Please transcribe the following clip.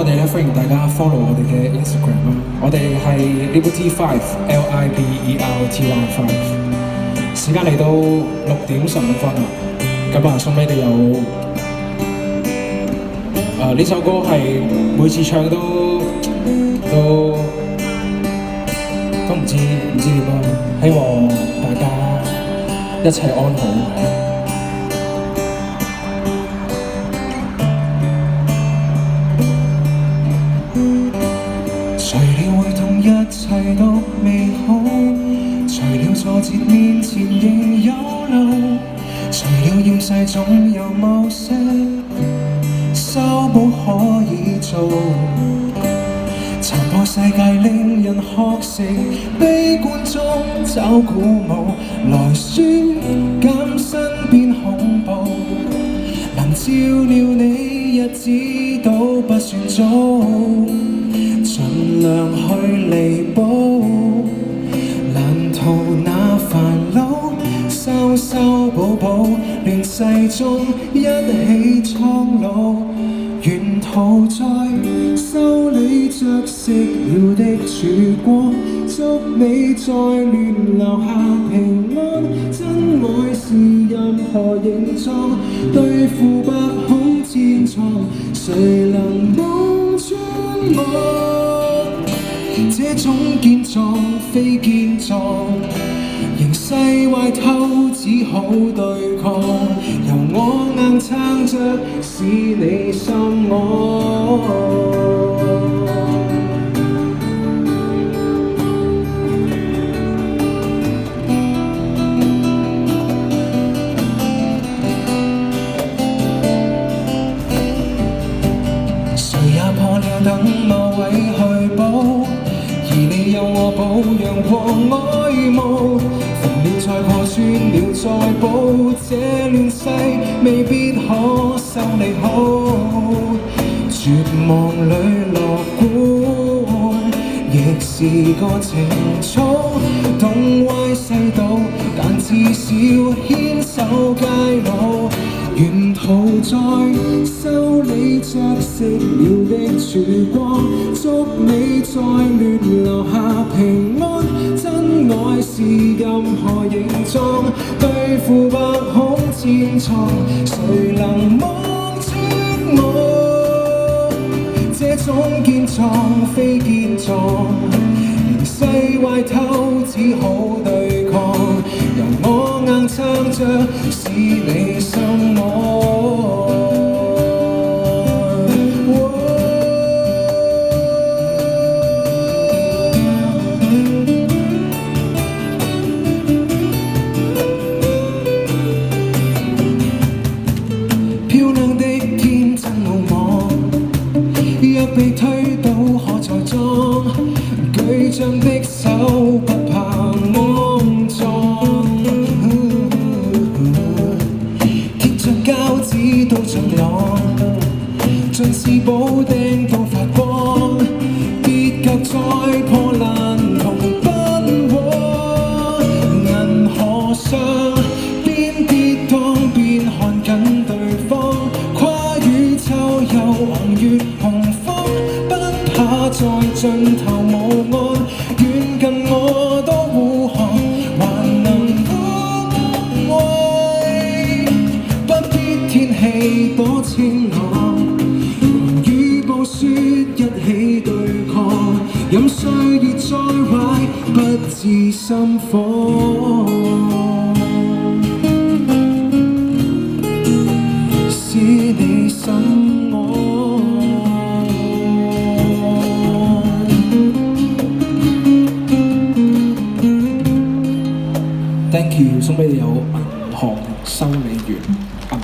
我哋咧，歡迎大家 follow 我哋嘅 Instagram 啦。我哋係 Liberty5 LIBERTY5。時間嚟到6:15啦，咁啊送俾你有呢首歌係每次唱都唔知點啦。希望大家一切安好。除了會痛，一切都美好；除了挫折面前仍有路；除了要世總有某些修補可以做。殘破世界令人學識悲觀中找鼓舞，來舒減身邊恐怖。能照料你日子都不算早，盡量去彌補，難逃那煩惱，修修補補，亂世中一起蒼老。沿途在修理着熄了的曙光，祝你在亂留下平安。真愛是任何形狀，對付百孔千瘡，誰能望穿我？這種健壯非健壯，形勢壞透只好對抗，由我硬撐着使你心安。等某位去補，而你有我保養和愛慕，縫了再破，穿了再補，這亂世未必可修理好。絕望裏樂觀，亦是個情操，東歪西倒，但至少牽手偕老。沿途在修理着熄了的曙光，祝你在亂留下平安。真愛是任何形狀，對付百孔千瘡，誰能望穿我？這種健壯非健壯，形勢壞透只好對抗，由我硬撐着使你心安。漂亮的天真魯莽，若被推倒可再裝，巨匠的手不怕骯髒。貼着膠紙都像朗，盡是補釘都發光，結構再破爛同不和。銀河上邊跌宕邊看緊對方，跨宇宙遊橫越洪荒，不怕在盡頭無岸，遠近我都護航，還能互愛。不必天氣多晴朗，與暴雪一起對抗，任歲月再壞不致心慌。使你心安。Thank you， 送俾你有銀河修理員，銀河。